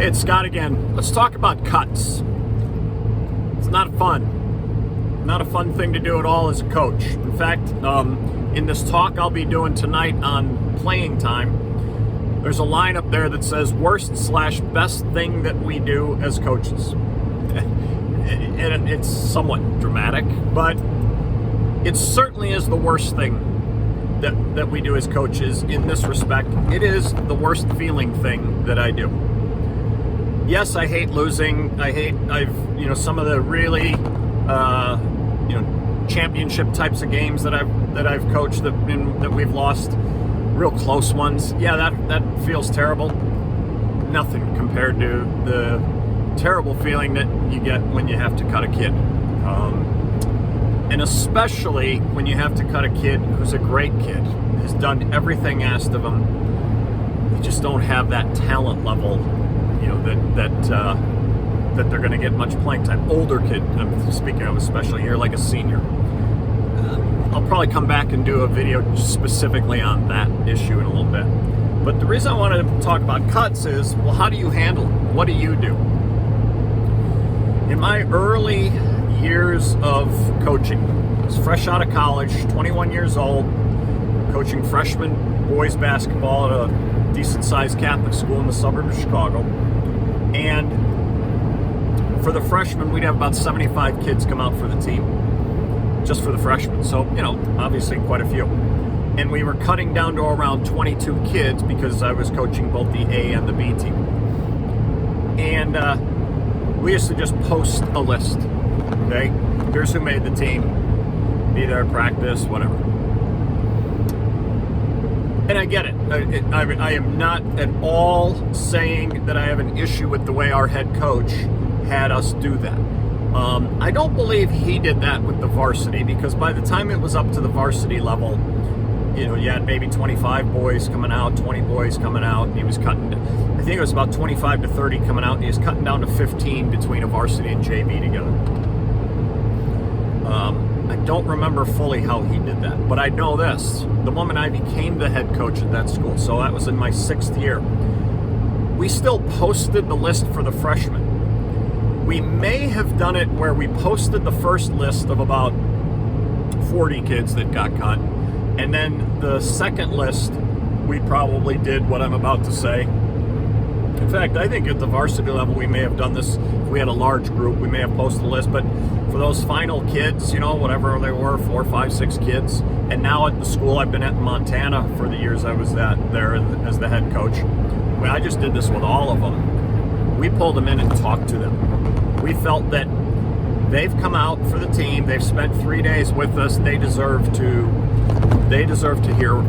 Hey, it's Scott again. Let's talk about cuts. It's not fun. Not a fun thing to do at all as a coach. In fact, in this talk I'll be doing tonight on playing time, there's a line up there that says worst/best thing that we do as coaches. And it's somewhat dramatic, but it certainly is the worst thing that we do as coaches in this respect. It is the worst feeling thing that I do. Yes, I hate losing. I've some of the really championship types of games that I've coached that we've lost, real close ones. Yeah, that feels terrible. Nothing compared to the terrible feeling that you get when you have to cut a kid. And especially when you have to cut a kid who's a great kid, has done everything asked of them. They just don't have that talent level, that they're going to get much playing time. Older kid, I'm speaking of especially here, like a senior. I'll probably come back and do a video specifically on that issue in a little bit. But the reason I wanted to talk about cuts is, well, how do you handle it? What do you do? In my early years of coaching, I was fresh out of college, 21 years old, coaching freshman boys basketball at a decent-sized Catholic school in the suburb of Chicago. And for the freshmen, we'd have about 75 kids come out for the team, just for the freshmen. So, obviously quite a few. And we were cutting down to around 22 kids because I was coaching both the A and the B team. And we used to just post a list. Okay, here's who made the team, be there at practice, whatever. And I get it. I am not at all saying that I have an issue with the way our head coach had us do that. I don't believe he did that with the varsity, because by the time it was up to the varsity level, you had maybe 25 boys coming out, 20 boys coming out, and he was cutting, I think it was about 25 to 30 coming out, and he was cutting down to 15 between a varsity and JV together. I don't remember fully how he did that, but I know this. The moment I became the head coach at that school, so that was in my 6th year, we still posted the list for the freshmen. We may have done it where we posted the first list of about 40 kids that got cut, and then the second list, we probably did what I'm about to say. In fact, I think at the varsity level, we may have done this. If we had a large group, we may have posted a list. But for those final kids, whatever they were, 4, 5, 6 kids. And now at the school I've been at in Montana for the years I was there as the head coach, I just did this with all of them. We pulled them in and talked to them. We felt that they've come out for the team. They've spent 3 days with us. They deserve to hear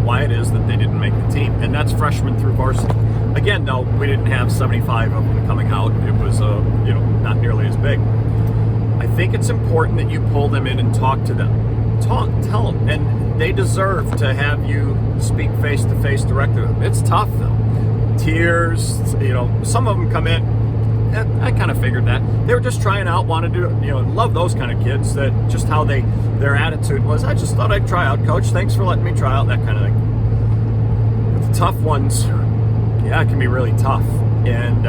why it is that they didn't make the team. And that's freshmen through varsity. Again, though, we didn't have 75 of them coming out. It was not nearly as big. I think it's important that you pull them in and talk to them. Tell them, and they deserve to have you speak face to face directly with them. It's tough though. Tears, some of them come in. I kind of figured that. They were just trying out, wanted to, love those kind of kids, that just how their attitude was, I just thought I'd try out, coach, thanks for letting me try out, that kind of thing. But the tough ones, it can be really tough. And,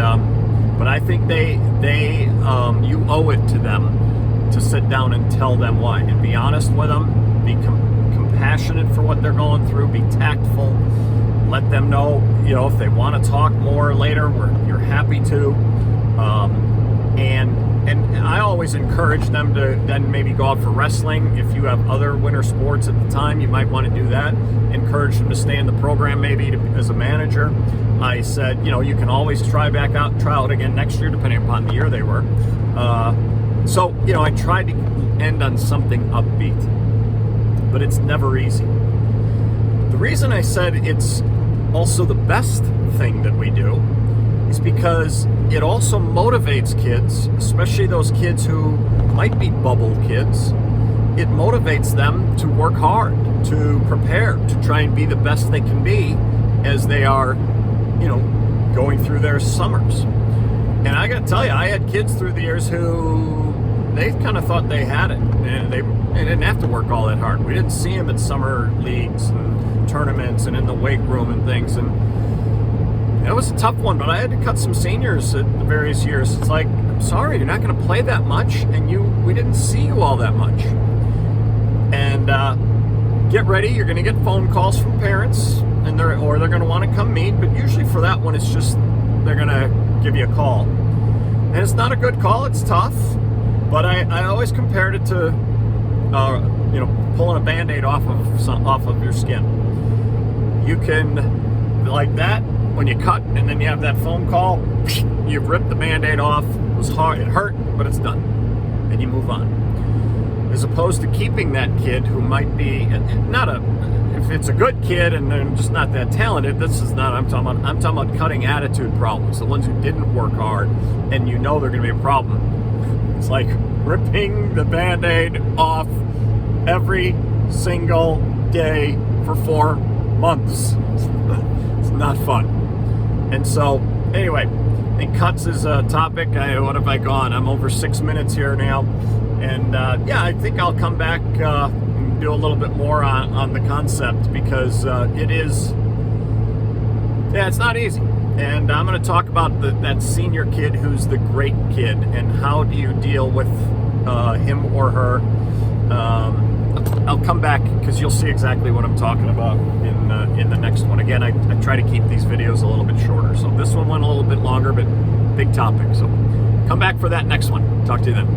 but I think you owe it to them to sit down and tell them why, and be honest with them, be compassionate for what they're going through, be tactful, let them know, if they want to talk more later, you're happy to. And I always encourage them to then maybe go out for wrestling. If you have other winter sports at the time, you might want to do that. Encourage them to stay in the program maybe as a manager. I said, you can always try out again next year, depending upon the year they were. So I tried to end on something upbeat, but it's never easy. The reason I said it's also the best thing that we do is because it also motivates kids, especially those kids who might be bubble kids. It motivates them to work hard, to prepare, to try and be the best they can be as they are, going through their summers. And I got to tell you, I had kids through the years who they kind of thought they had it, and they didn't have to work all that hard. We didn't see them at summer leagues and tournaments and in the weight room and things, and it was a tough one, but I had to cut some seniors at the various years. It's like, I'm sorry, you're not going to play that much, and we didn't see you all that much. And get ready, you're going to get phone calls from parents, and they're going to want to come meet. But usually for that one, it's just they're going to give you a call, and it's not a good call. It's tough, but I always compared it to pulling a Band-Aid off of your skin. You can, like that, when you cut and then you have that phone call, you've ripped the Band-Aid off. It was hard, it hurt, but it's done, and you move on. As opposed to keeping that kid who might be if it's a good kid and they're just not that talented, I'm talking about cutting attitude problems, the ones who didn't work hard and you know they're going to be a problem. It's like ripping the Band-Aid off every single day for 4 months. It's not fun. And so, anyway, I think cuts is a topic. What have I gone? I'm over 6 minutes here now. And I think I'll come back and do a little bit more on the concept, because it's not easy. And I'm going to talk about that senior kid who's the great kid, and how do you deal with him or her. I'll come back, because you'll see exactly what I'm talking about in the next one. Again, I try to keep these videos a little bit shorter. So this one went a little bit longer, but big topic. So come back for that next one. Talk to you then.